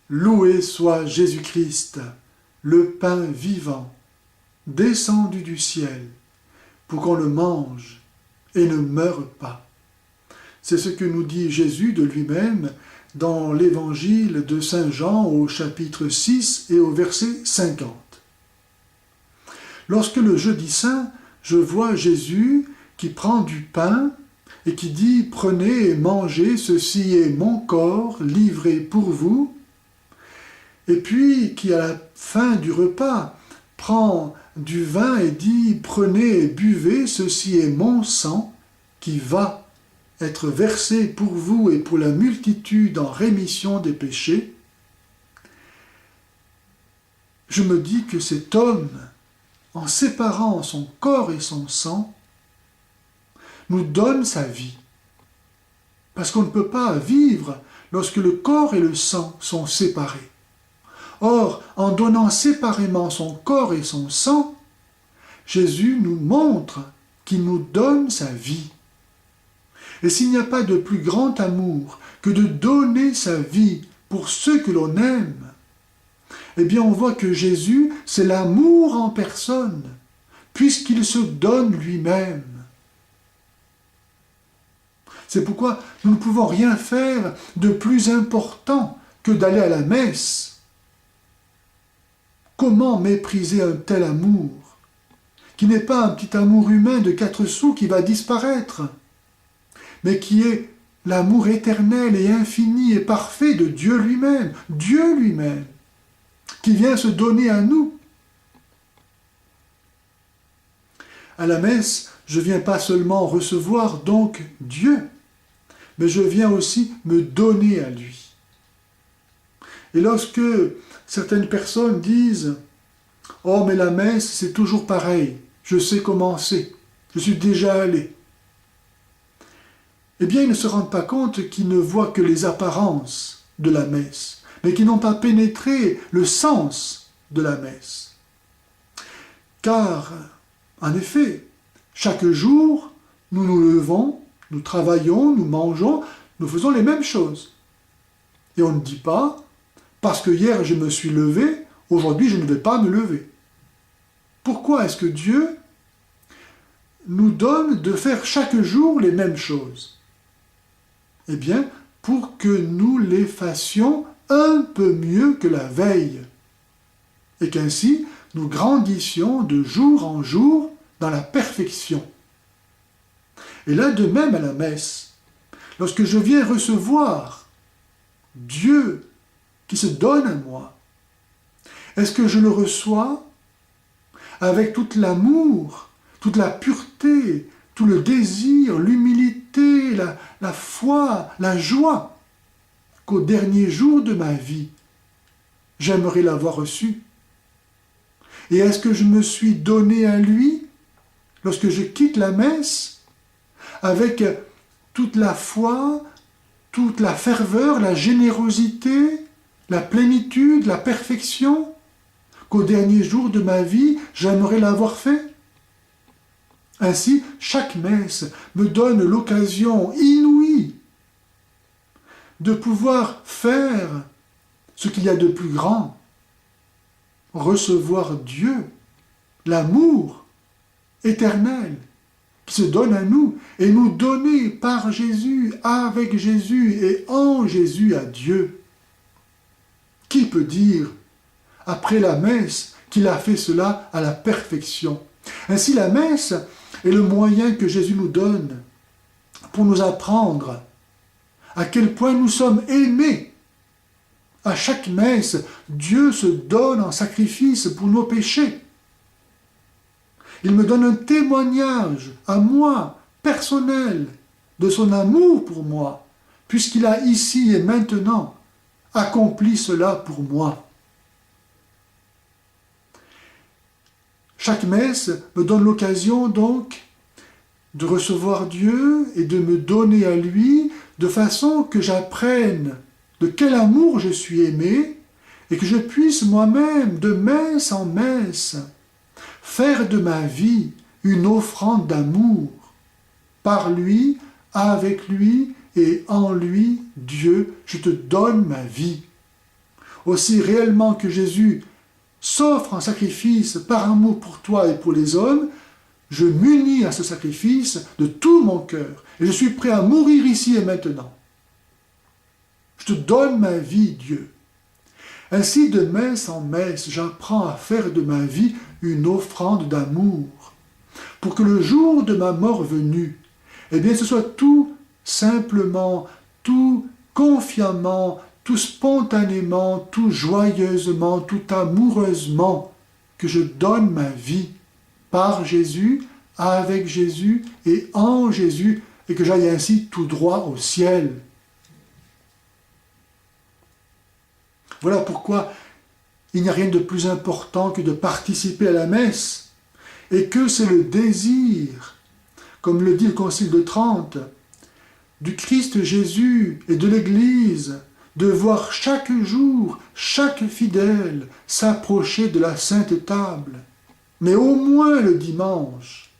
Loué soit Jésus-Christ, le pain vivant, descendu du ciel, pour qu'on le mange et ne meure pas. C'est ce que nous dit Jésus de lui-même dans l'évangile de Saint Jean au chapitre 6 et au verset 50. Lorsque le jeudi saint, je vois Jésus qui prend du pain et qui dit « Prenez et mangez, ceci est mon corps livré pour vous », et puis qui à la fin du repas prend du vin et dit « Prenez et buvez, ceci est mon sang qui va être versé pour vous et pour la multitude en rémission des péchés », je me dis que cet homme, en séparant son corps et son sang, nous donne sa vie. Parce qu'on ne peut pas vivre lorsque le corps et le sang sont séparés. Or, en donnant séparément son corps et son sang, Jésus nous montre qu'il nous donne sa vie. Et s'il n'y a pas de plus grand amour que de donner sa vie pour ceux que l'on aime, eh bien on voit que Jésus, c'est l'amour en personne, puisqu'il se donne lui-même. C'est pourquoi nous ne pouvons rien faire de plus important que d'aller à la messe. Comment mépriser un tel amour, qui n'est pas un petit amour humain de 4 sous qui va disparaître, mais qui est l'amour éternel et infini et parfait de Dieu lui-même, qui vient se donner à nous. À la messe, je viens pas seulement recevoir donc Dieu, mais je viens aussi me donner à lui. Et lorsque certaines personnes disent « Oh, mais la messe, c'est toujours pareil, je sais comment c'est, je suis déjà allé », eh bien, ils ne se rendent pas compte qu'ils ne voient que les apparences de la messe, mais qu'ils n'ont pas pénétré le sens de la messe. Car, en effet, chaque jour, nous nous levons, nous travaillons, nous mangeons, nous faisons les mêmes choses. Et on ne dit pas, parce que hier je me suis levé, aujourd'hui je ne vais pas me lever. Pourquoi est-ce que Dieu nous donne de faire chaque jour les mêmes choses? Eh bien, pour que nous les fassions un peu mieux que la veille, et qu'ainsi nous grandissions de jour en jour dans la perfection. Et là, de même à la messe, lorsque je viens recevoir Dieu qui se donne à moi, est-ce que je le reçois avec tout l'amour, toute la pureté, tout le désir, l'humilité, la foi, la joie, qu'au dernier jour de ma vie, j'aimerais l'avoir reçu? Et est-ce que je me suis donné à lui lorsque je quitte la messe avec toute la foi, toute la ferveur, la générosité, la plénitude, la perfection, qu'au dernier jour de ma vie, j'aimerais l'avoir fait? Ainsi, chaque messe me donne l'occasion inouïe de pouvoir faire ce qu'il y a de plus grand, recevoir Dieu, l'amour éternel qui se donne à nous et nous donner par Jésus, avec Jésus et en Jésus à Dieu. Qui peut dire, après la messe, qu'il a fait cela à la perfection? Ainsi, la messe est le moyen que Jésus nous donne pour nous apprendre à quel point nous sommes aimés. À chaque messe, Dieu se donne en sacrifice pour nos péchés. Il me donne un témoignage à moi, personnel, de son amour pour moi, puisqu'il a ici et maintenant accompli cela pour moi. Chaque messe me donne l'occasion donc de recevoir Dieu et de me donner à lui de façon que j'apprenne de quel amour je suis aimé et que je puisse moi-même, de messe en messe, faire de ma vie une offrande d'amour. Par lui, avec lui et en lui, Dieu, je te donne ma vie. aussi réellement que Jésus s'offre en sacrifice par amour pour toi et pour les hommes, je m'unis à ce sacrifice de tout mon cœur et je suis prêt à mourir ici et maintenant. Je te donne ma vie, Dieu. Ainsi, de messe en messe, j'apprends à faire de ma vie une offrande d'amour, pour que le jour de ma mort venue, eh bien, ce soit tout simplement, tout confiamment, tout spontanément, tout joyeusement, tout amoureusement, que je donne ma vie par Jésus, avec Jésus et en Jésus, et que j'aille ainsi tout droit au ciel. Voilà pourquoi il n'y a rien de plus important que de participer à la messe, et que c'est le désir, comme le dit le Concile de Trente, du Christ Jésus et de l'Église, de voir chaque jour, chaque fidèle s'approcher de la Sainte Table, mais au moins le dimanche,